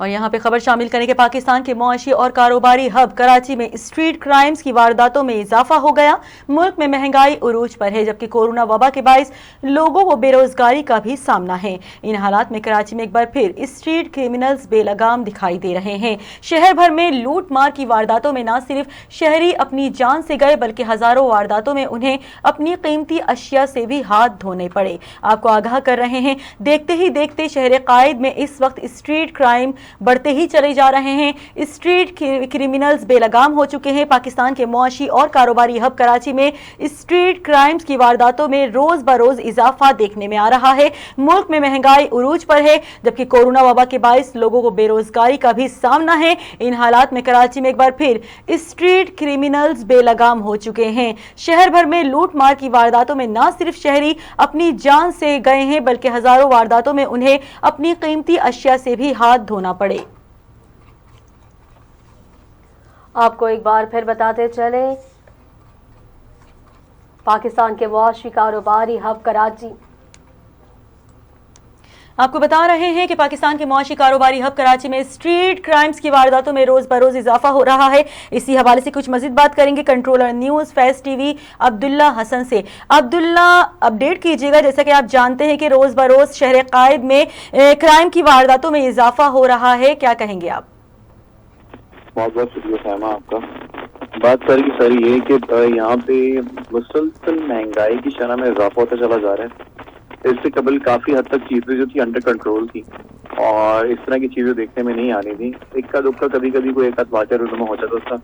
اور یہاں پہ خبر شامل کریں کہ پاکستان کے معاشی اور کاروباری ہب کراچی میں اسٹریٹ کرائمز کی وارداتوں میں اضافہ ہو گیا۔ ملک میں مہنگائی عروج پر ہے، جبکہ کورونا وبا کے باعث لوگوں کو بے روزگاری کا بھی سامنا ہے۔ ان حالات میں کراچی میں ایک بار پھر اسٹریٹ کرمنلز بے لگام دکھائی دے رہے ہیں۔ شہر بھر میں لوٹ مار کی وارداتوں میں نہ صرف شہری اپنی جان سے گئے بلکہ ہزاروں وارداتوں میں انہیں اپنی قیمتی اشیاء سے بھی ہاتھ دھونے پڑے۔ آپ کو آگاہ کر رہے ہیں، دیکھتے ہی دیکھتے شہر قائد میں اس وقت اسٹریٹ کرائم بڑھتے ہی چلے جا رہے ہیں۔ اسٹریٹ کرمنلز بے لگام ہو چکے ہیں۔ پاکستان کے معاشی اور کاروباری ہب کراچی میں اسٹریٹ کرائمز کی وارداتوں میں روز بروز اضافہ دیکھنے میں آ رہا ہے۔ ملک میں مہنگائی عروج پر ہے، جبکہ کورونا وبا کے باعث لوگوں کو بے روزگاری کا بھی سامنا ہے۔ ان حالات میں کراچی میں ایک بار پھر اسٹریٹ کرمنلز بے لگام ہو چکے ہیں۔ شہر بھر میں لوٹ مار کی وارداتوں میں نہ صرف شہری اپنی جان سے گئے ہیں بلکہ ہزاروں وارداتوں میں انہیں اپنی قیمتی اشیاء سے بھی ہاتھ دھونا پڑے۔ آپ کو ایک بار پھر بتاتے چلیں، پاکستان کے معاشی کاروباری ہب کراچی آپ کو بتا رہے ہیں کہ پاکستان کے معاشی کاروباری ہب کراچی میں اسٹریٹ کرائمز کی وارداتوں میں روز بروز اضافہ ہو رہا ہے۔ اسی حوالے سے کچھ مزید بات کریں گے کنٹرولر نیوز فیض ٹی وی عبداللہ حسن سے۔ عبداللہ، اپڈیٹ کیجیے گا، جیسا کہ آپ جانتے ہیں کہ روز بروز شہر قائد میں کرائم کی وارداتوں میں اضافہ ہو رہا ہے، کیا کہیں گے آپ؟ بہت بہت شکریہ سائمہ آپ کا۔ بات ساری یہ کہ یہاں پہ مسلسل مہنگائی کی شرح میں اضافہ ہوتا چلا جا رہا ہے۔ اس سے قبل کافی حد تک چیزیں جو تھی انڈر کنٹرول تھی اور اس طرح کی چیزیں دیکھنے میں نہیں آنی تھی۔ اکا دکا کبھی کبھی کوئی ایک آدھ واقعہ رونما ہو جاتا تھا،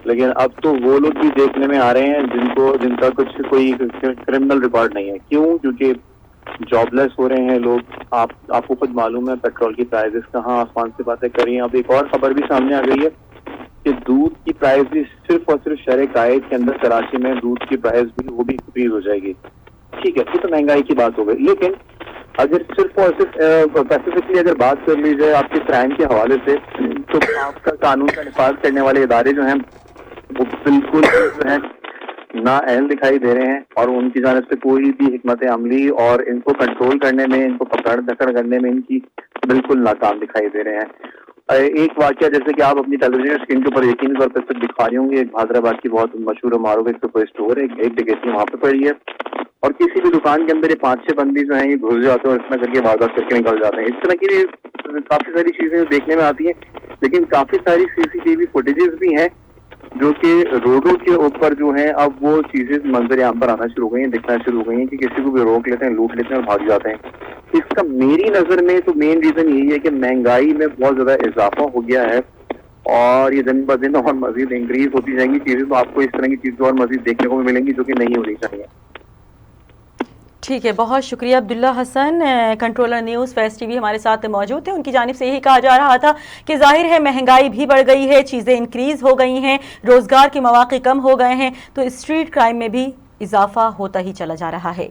لیکن اب تو وہ لوگ بھی دیکھنے میں آ رہے ہیں جن کا کچھ کوئی کرمنل ریکارڈ نہیں ہے۔ کیوں؟ کیونکہ جاب لیس ہو رہے ہیں لوگ۔ آپ کو خود معلوم ہے پیٹرول کی پرائزز کہاں آسمان سے باتیں کر رہی ہیں۔ اب ایک اور خبر بھی سامنے آ گئی ہے کہ دودھ کی پرائز بھی صرف اور صرف شہر قائد کے اندر کراچی میں دودھ کی پرائز بھی وہ بھی انکریز ہو جائے گی۔ ٹھیک ہے، یہ تو مہنگائی کی بات ہو گئی، لیکن اگر صرف اور صرف اسپیسیفکلی اگر بات کر لی جائے آپ کے کرائم کے حوالے سے، تو آپ کا قانون کا نفاذ کرنے والے ادارے جو ہیں وہ بالکل جو ہے نااہل دکھائی دے رہے ہیں، اور ان کی جانب سے کوئی بھی حکمت عملی اور ان کو کنٹرول کرنے میں، ان کو پکڑ دکڑ کرنے میں ان کی بالکل ناکام دکھائی دے رہے ہیں۔ ایک واقعہ جیسے کہ آپ اپنی ٹیلی ویژن اسکرین کے اوپر یقینی طور پر دکھا رہی ہوں گی، ایک حیدرآباد کی بہت مشہور و معروف ایک سپر اسٹور ہے، ایک ڈکیتی وہاں پہ پڑی ہے، اور کسی بھی دکان کے اندر یہ 5-6 بندی جو ہیں یہ گھس جاتے ہیں اور اس طرح کر کے واردات کر کے نکل جاتے ہیں۔ اس طرح کی کافی ساری چیزیں دیکھنے میں آتی ہیں، لیکن کافی ساری CCTV فوٹیجز بھی ہیں جو کہ روڈوں کے اوپر جو ہیں اب وہ چیزیں منظر عام پر آنا شروع ہو گئی ہیں، دکھنا شروع ہو گئی ہیں کہ کسی کو بھی روک لیتے ہیں، لوٹ لیتے ہیں اور بھاگ جاتے ہیں۔ اس کا میری نظر میں تو مین ریزن یہی ہے کہ مہنگائی میں بہت زیادہ اضافہ ہو گیا ہے، اور یہ دن بہ دن اور مزید انکریز ہوتی جائیں گی چیزیں، تو آپ کو اس طرح کی چیزیں اور مزید دیکھنے کو ملیں گی جو کہ نہیں ہونی چاہیے۔ ٹھیک ہے، بہت شکریہ عبداللہ حسن۔ کنٹرولر نیوز فیض ٹی وی ہمارے ساتھ موجود تھے، ان کی جانب سے یہی کہا جا رہا تھا کہ ظاہر ہے مہنگائی بھی بڑھ گئی ہے، چیزیں انکریز ہو گئی ہیں، روزگار کے مواقع کم ہو گئے ہیں، تو اسٹریٹ کرائم میں بھی اضافہ ہوتا ہی چلا جا رہا ہے۔